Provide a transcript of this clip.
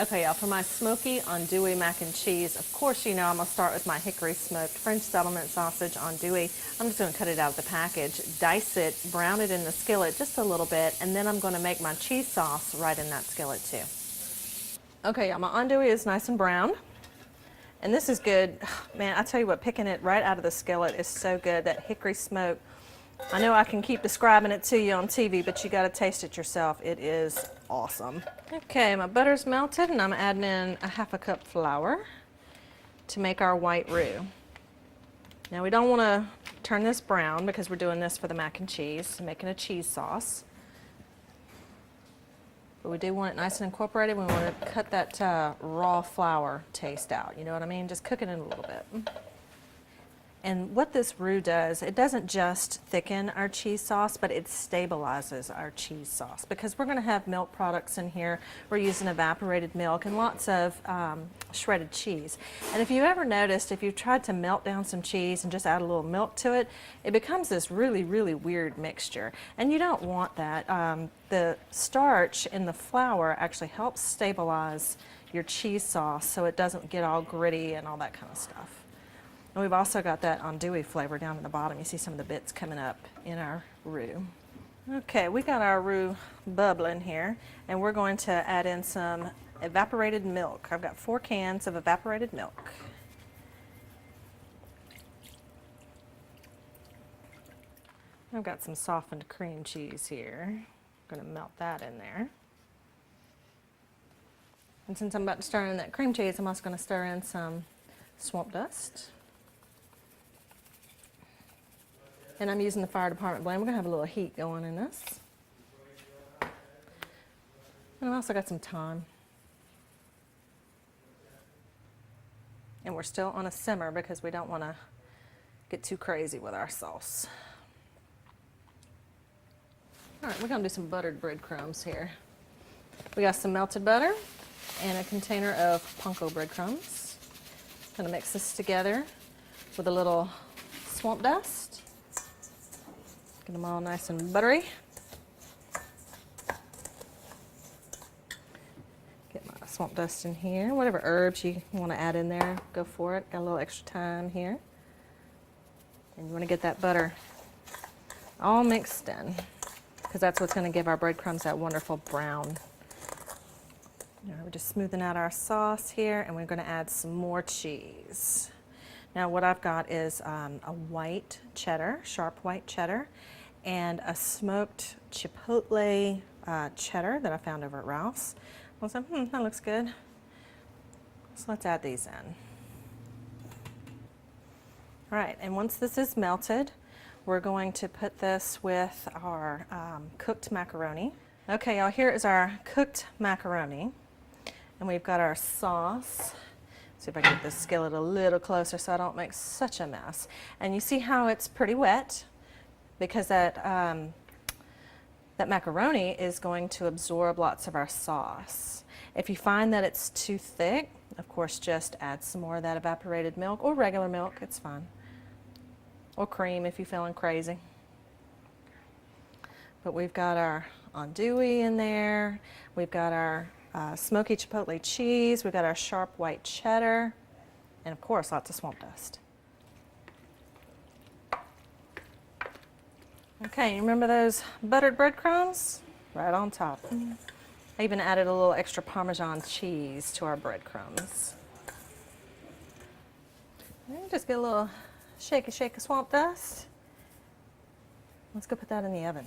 Okay, y'all, for my smoky andouille mac and cheese, of course you know I'm going to start with my hickory smoked French settlement sausage andouille. I'm just going to cut it out of the package, dice it, brown it in the skillet just a little bit, and then I'm going to make my cheese sauce right in that skillet too. Okay, y'all, my andouille is nice and brown. And this is good. Man, I tell you what, picking it right out of the skillet is so good. That hickory smoke, I know I can keep describing it to you on TV, but you got to taste it yourself. It is awesome. Okay, my butter's melted and I'm adding in a half a cup flour to make our white roux. Now we don't want to turn this brown because we're doing this for the mac and cheese, making a cheese sauce. But we do want it nice and incorporated. We want to cut that raw flour taste out. You know what I mean? Just cook it in a little bit. And what this roux does, it doesn't just thicken our cheese sauce, but it stabilizes our cheese sauce. Because we're going to have milk products in here. We're using evaporated milk and lots of shredded cheese. And if you've ever noticed, if you've tried to melt down some cheese and just add a little milk to it, it becomes this really, really weird mixture. And you don't want that. The starch in the flour actually helps stabilize your cheese sauce so it doesn't get all gritty and all that kind of stuff. And we've also got that andouille flavor down at the bottom. You see some of the bits coming up in our roux. Okay, we got our roux bubbling here, and we're going to add in some evaporated milk. I've got 4 cans of evaporated milk. I've got some softened cream cheese here. I'm going to melt that in there. And since I'm about to stir in that cream cheese, I'm also going to stir in some swamp dust. And I'm using the fire department blend. We're going to have a little heat going in this. And I've also got some thyme. And we're still on a simmer because we don't want to get too crazy with our sauce. All right, we're going to do some buttered breadcrumbs here. We got some melted butter and a container of panko breadcrumbs. Going to mix this together with a little swamp dust. Get them all nice and buttery. Get my swamp dust in here. Whatever herbs you want to add in there, go for it. Got a little extra thyme here. And you want to get that butter all mixed in because that's what's going to give our breadcrumbs that wonderful brown. Now we're just smoothing out our sauce here, and we're going to add some more cheese. Now what I've got is a white cheddar, sharp white cheddar, and a smoked chipotle cheddar that I found over at Ralph's. I was like, that looks good. So let's add these in. All right, and once this is melted, we're going to put this with our cooked macaroni. Okay, y'all, here is our cooked macaroni. And we've got our sauce. See if I can get this skillet a little closer so I don't make such a mess. And you see how it's pretty wet because that macaroni is going to absorb lots of our sauce. If you find that it's too thick, of course, just add some more of that evaporated milk or regular milk, it's fine. Or cream if you're feeling crazy. But we've got our andouille in there. We've got our smoky chipotle cheese, we've got our sharp white cheddar, and of course lots of swamp dust. Okay, you remember those buttered breadcrumbs? Right on top. I even added a little extra Parmesan cheese to our breadcrumbs. And just get a little shake of swamp dust. Let's go put that in the oven.